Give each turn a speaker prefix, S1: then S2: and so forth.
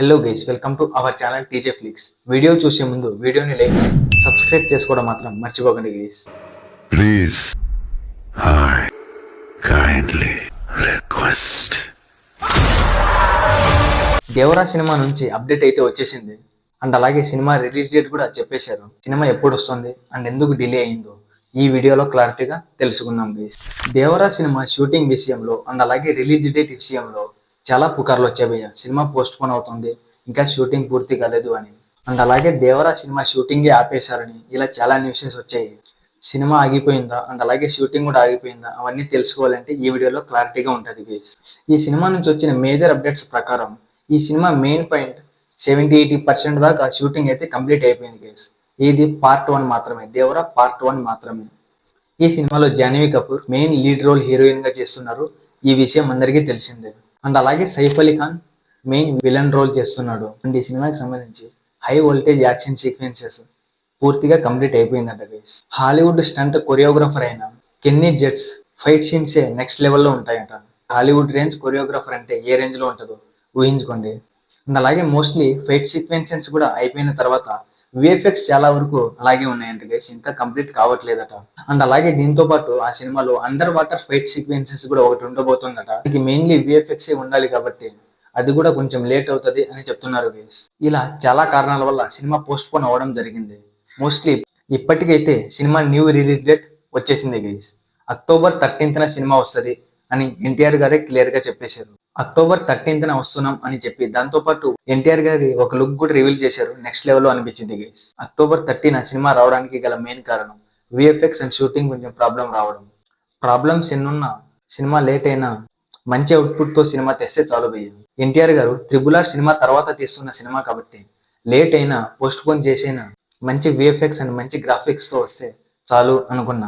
S1: Hello guys, welcome to our channel TJ Flicks. Video చూసే ముందు వీడియోని లైక్ చేయండి, సబ్స్క్రైబ్ చేసుకోవడం మాత్రం మర్చిపోకండి guys.
S2: Please, I kindly request.
S1: Devara సినిమా నుంచి అప్డేట్ అయితే వచ్చేసింది అండ్ అలాగే సినిమా రిలీజ్ డేట్ కూడా చెప్పేశారు. సినిమా ఎప్పుడు వస్తుంది అండ్ ఎందుకు డిలే అయిందో ఈ వీడియోలో క్లారిటీగా తెలుసుకుందాం గైస్. దేవరా సినిమా షూటింగ్ విషయంలో అండ్ అలాగే రిలీజ్ డేట్ విషయంలో చాలా పుకార్లు వచ్చాయి భయ్య. సినిమా పోస్ట్ పోన్ అవుతుంది, ఇంకా షూటింగ్ పూర్తి కాలేదు అని. అండ్ అలాగే దేవరా సినిమా షూటింగే ఆపేశారని ఇలా చాలా న్యూసెస్ వచ్చాయి. సినిమా ఆగిపోయిందా అండ్ అలాగే షూటింగ్ కూడా ఆగిపోయిందా అవన్నీ తెలుసుకోవాలంటే ఈ వీడియోలో క్లారిటీగా ఉంటుంది గైస్. ఈ సినిమా నుంచి వచ్చిన మేజర్ అప్డేట్స్ ప్రకారం ఈ సినిమా మెయిన్ పాయింట్ 70-80% దాకా షూటింగ్ అయితే కంప్లీట్ అయిపోయింది గైస్. ఇది పార్ట్ 1 మాత్రమే, దేవరా పార్ట్ 1 మాత్రమే. ఈ సినిమాలో Janhvi Kapoor main lead role heroine గా చేస్తున్నారు. ఈ విషయం అందరికీ తెలిసిందే. అండ్ అలాగే Saif Ali Khan main villain role చేస్తున్నాడు. అండ్ ఈ సినిమాకి సంబంధించి హై వోల్టేజ్ యాక్షన్ సీక్వెన్సెస్ పూర్తిగా కంప్లీట్ అయిపోయిందంట గైస్. హాలీవుడ్ స్టంట్ కొరియోగ్రాఫర్ అయిన కెన్నీ జెట్స్ ఫైట్ సీన్సే నెక్స్ట్ లెవెల్లో ఉంటాయంట. హాలీవుడ్ రేంజ్ కొరియోగ్రాఫర్ అంటే ఏ రేంజ్ లో ఉంటుందో ఊహించుకోండి. అండ్ అలాగే మోస్ట్లీ ఫైట్ సీక్వెన్సెస్ కూడా అయిపోయిన తర్వాత విఎఫ్ఎక్స్ చాలా వరకు అలాగే ఉన్నాయంట గైస్, ఇంకా కంప్లీట్ కావట్లేదట. అండ్ అలాగే దీంతో పాటు ఆ సినిమాలో అండర్ వాటర్ ఫైట్ సీక్వెన్సెస్ కూడా ఒకటి ఉండబోతుందట. ఇది మెయిన్లీ విఎఫ్ఎక్స్ ఉండాలి కాబట్టి అది కూడా కొంచెం లేట్ అవుతుంది అని చెప్తున్నారు గైస్. ఇలా చాలా కారణాల వల్ల సినిమా పోస్ట్ పోన్ అవ్వడం జరిగింది. మోస్ట్లీ ఇప్పటికైతే సినిమా న్యూ రిలీజ్ డేట్ వచ్చేసింది గైస్. అక్టోబర్ 13th సినిమా వస్తుంది అని ఎన్టీఆర్ గారే క్లియర్ గా చెప్పేశారు. అక్టోబర్ 13th వస్తున్నాం అని చెప్పి దాంతో పాటు ఎన్టీఆర్ గారి ఒక లుక్ కూడా రివీల్ చేశారు. నెక్స్ట్ లెవెల్ లో అనిపించింది గైస్. అక్టోబర్ 13 సినిమా రావడానికి గల మెయిన్ కారణం విఎఫ్ఎక్స్ అండ్ షూటింగ్ కొంచెం ప్రాబ్లం రావడం. ప్రాబ్లమ్స్ ఎన్నున్నా సినిమా లేట్ అయినా మంచి అవుట్పుట్ తో సినిమా తెస్తే చాలు భయ్య. ఎన్టీఆర్ గారు RRR సినిమా తర్వాత తీస్తున్న సినిమా కాబట్టి లేట్ అయినా పోస్ట్ పోన్ చేసైనా మంచి విఎఫ్ఎక్స్ అండ్ మంచి గ్రాఫిక్స్ తో వస్తే చాలు అనుకున్నా.